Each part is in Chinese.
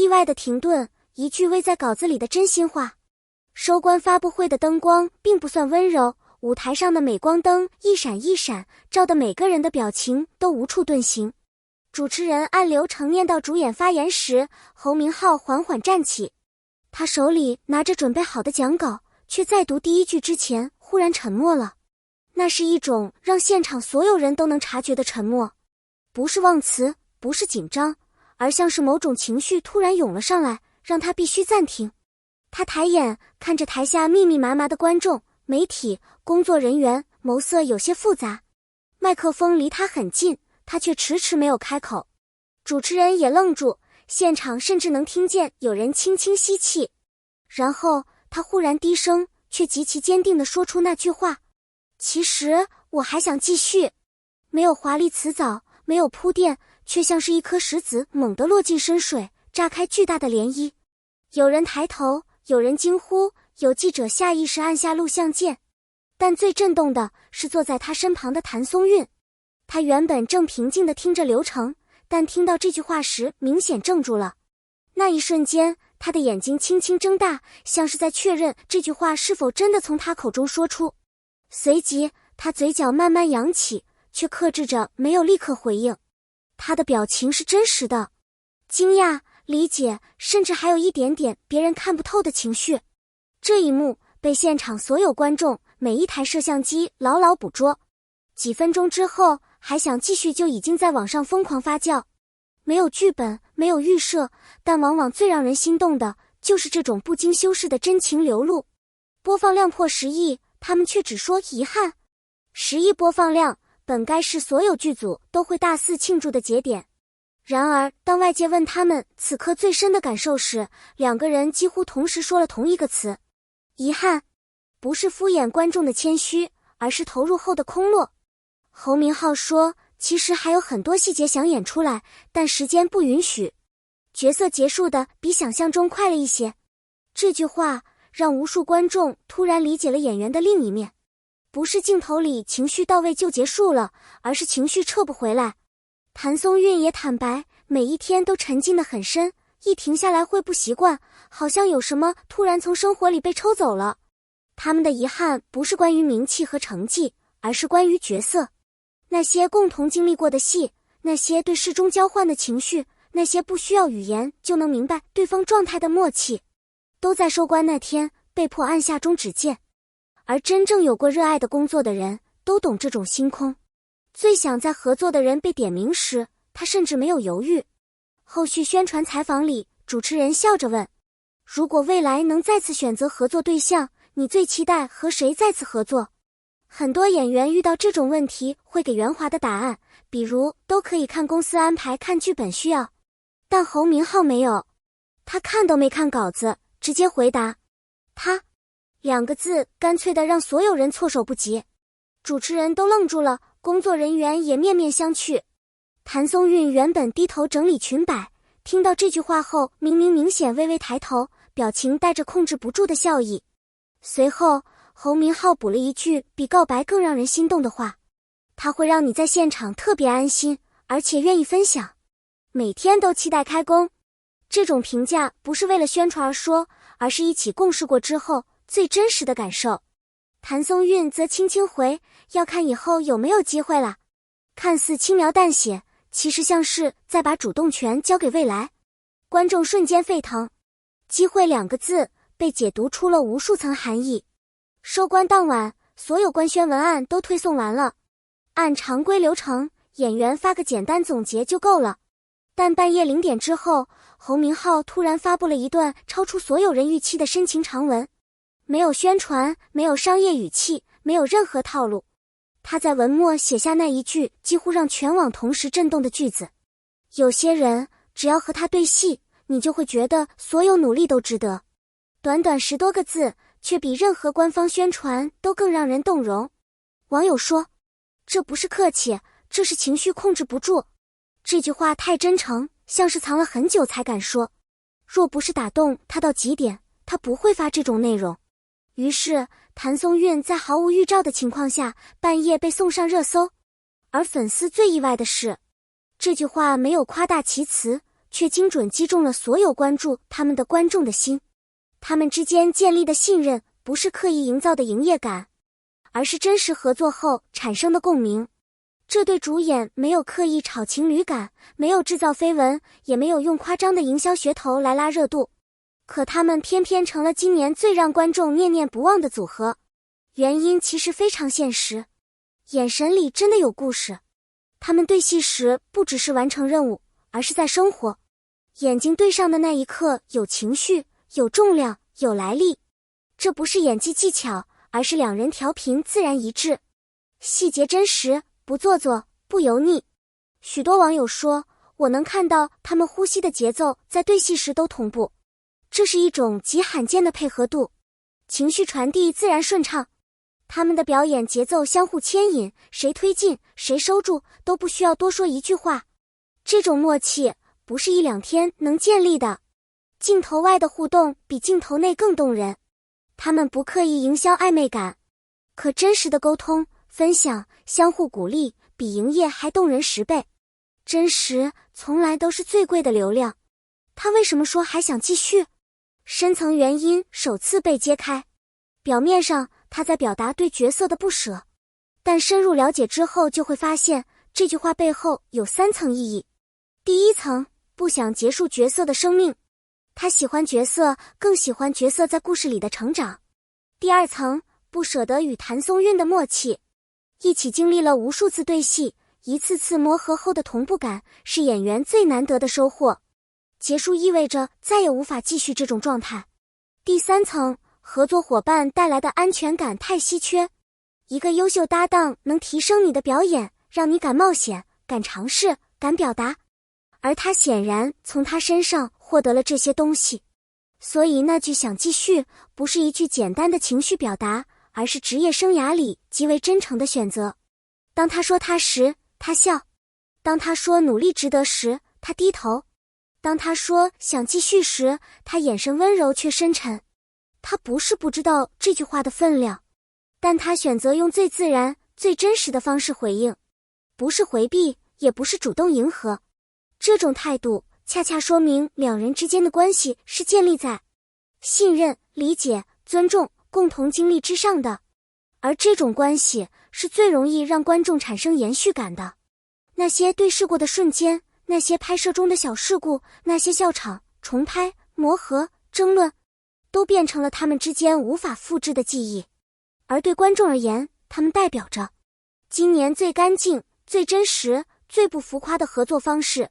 意外的停顿，一句未在稿子里的真心话。收官发布会的灯光并不算温柔，舞台上的镁光灯一闪一闪，照得每个人的表情都无处遁形。主持人按流程念到主演发言时，侯明昊缓缓站起，他手里拿着准备好的讲稿，却在读第一句之前忽然沉默了。那是一种让现场所有人都能察觉的沉默，不是忘词，不是紧张，而像是某种情绪突然涌了上来，让他必须暂停。他抬眼看着台下密密麻麻的观众、媒体、工作人员，眸色有些复杂。麦克风离他很近，他却迟迟没有开口。主持人也愣住，现场甚至能听见有人轻轻吸气。然后他忽然低声，却极其坚定地说出那句话：其实我还想继续。没有华丽辞藻，没有铺垫，却像是一颗石子猛地落进深水，炸开巨大的涟漪。有人抬头，有人惊呼，有记者下意识按下录像键。但最震动的是坐在他身旁的谭松韵。他原本正平静地听着流程，但听到这句话时明显怔住了。那一瞬间，他的眼睛轻轻睁大，像是在确认这句话是否真的从他口中说出。随即他嘴角慢慢扬起，却克制着没有立刻回应。他的表情是真实的，惊讶、理解，甚至还有一点点别人看不透的情绪。这一幕被现场所有观众、每一台摄像机牢牢捕捉。几分钟之后，还想继续就已经在网上疯狂发酵。没有剧本，没有预设，但往往最让人心动的就是这种不经修饰的真情流露。播放量破10亿，他们却只说遗憾。10亿播放量本该是所有剧组都会大肆庆祝的节点。然而当外界问他们此刻最深的感受时，两个人几乎同时说了同一个词：遗憾。不是敷衍观众的谦虚，而是投入后的空落。侯明昊说，其实还有很多细节想演出来，但时间不允许。角色结束的比想象中快了一些。这句话让无数观众突然理解了演员的另一面。不是镜头里情绪到位就结束了，而是情绪撤不回来。谭松韵也坦白，每一天都沉浸得很深，一停下来会不习惯，好像有什么突然从生活里被抽走了。他们的遗憾不是关于名气和成绩，而是关于角色。那些共同经历过的戏，那些对事中交换的情绪，那些不需要语言就能明白对方状态的默契，都在收官那天被迫按下终止键。而真正有过热爱的工作的人都懂这种心空。最想在合作的人被点名时，他甚至没有犹豫。后续宣传采访里，主持人笑着问，如果未来能再次选择合作对象，你最期待和谁再次合作？很多演员遇到这种问题会给圆滑的答案，比如都可以看公司安排，看剧本需要。但侯明昊没有，他看都没看稿子，直接回答他2个字，干脆的让所有人措手不及。主持人都愣住了，工作人员也面面相觑。谭松韵原本低头整理裙摆，听到这句话后明显微微抬头，表情带着控制不住的笑意。随后侯明昊补了一句比告白更让人心动的话，他会让你在现场特别安心，而且愿意分享，每天都期待开工。这种评价不是为了宣传而说，而是一起共事过之后最真实的感受。谭松韵则轻轻回，要看以后有没有机会了。看似轻描淡写，其实像是在把主动权交给未来。观众瞬间沸腾，机会2个字被解读出了无数层含义。收官当晚，所有官宣文案都推送完了，按常规流程，演员发个简单总结就够了。但半夜0点之后，侯明昊突然发布了一段超出所有人预期的深情长文，没有宣传，没有商业语气，没有任何套路。他在文末写下那一句几乎让全网同时震动的句子：有些人只要和他对戏，你就会觉得所有努力都值得。短短10多个字，却比任何官方宣传都更让人动容。网友说，这不是客气，这是情绪控制不住。这句话太真诚，像是藏了很久才敢说。若不是打动他到极点，他不会发这种内容。于是谭松韵在毫无预兆的情况下，半夜被送上热搜。而粉丝最意外的是，这句话没有夸大其词，却精准击中了所有关注他们的观众的心。他们之间建立的信任不是刻意营造的营业感，而是真实合作后产生的共鸣。这对主演没有刻意炒情侣感，没有制造绯闻，也没有用夸张的营销噱头来拉热度，可他们偏偏成了今年最让观众念念不忘的组合。原因其实非常现实，眼神里真的有故事。他们对戏时不只是完成任务，而是在生活。眼睛对上的那一刻有情绪，有重量，有来历。这不是演技技巧，而是两人调频自然一致，细节真实，不做作，不油腻。许多网友说，我能看到他们呼吸的节奏在对戏时都同步，这是一种极罕见的配合度，情绪传递自然顺畅。他们的表演节奏相互牵引，谁推进谁收住都不需要多说一句话。这种默契不是一两天能建立的。镜头外的互动比镜头内更动人，他们不刻意营销暧昧感，可真实的沟通、分享、相互鼓励比营业还动人10倍。真实从来都是最贵的流量。他为什么说还想继续？深层原因首次被揭开。表面上他在表达对角色的不舍，但深入了解之后就会发现，这句话背后有3层意义。第一层，不想结束角色的生命，他喜欢角色，更喜欢角色在故事里的成长。第二层，不舍得与谭松韵的默契，一起经历了无数次对戏，一次次磨合后的同步感是演员最难得的收获。结束意味着再也无法继续这种状态。第三层，合作伙伴带来的安全感太稀缺，一个优秀搭档能提升你的表演，让你敢冒险，敢尝试，敢表达，而他显然从他身上获得了这些东西。所以那句想继续不是一句简单的情绪表达，而是职业生涯里极为真诚的选择。当他说他时，他笑；当他说努力值得时，他低头；当他说想继续时，他眼神温柔却深沉。他不是不知道这句话的分量，但他选择用最自然、最真实的方式回应，不是回避，也不是主动迎合。这种态度恰恰说明两人之间的关系是建立在信任、理解、尊重、共同经历之上的，而这种关系是最容易让观众产生延续感的。那些对视过的瞬间，那些拍摄中的小事故，那些笑场、重拍、磨合、争论，都变成了他们之间无法复制的记忆。而对观众而言，他们代表着今年最干净、最真实、最不浮夸的合作方式。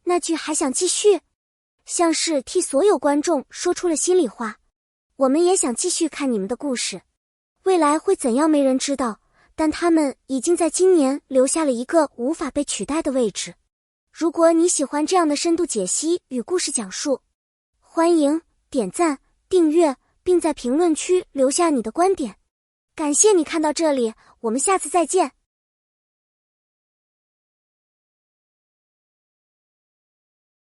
那句还想继续，像是替所有观众说出了心里话。我们也想继续看你们的故事，未来会怎样没人知道，但他们已经在今年留下了一个无法被取代的位置。如果你喜欢这样的深度解析与故事讲述，欢迎点赞、订阅，并在评论区留下你的观点。感谢你看到这里，我们下次再见。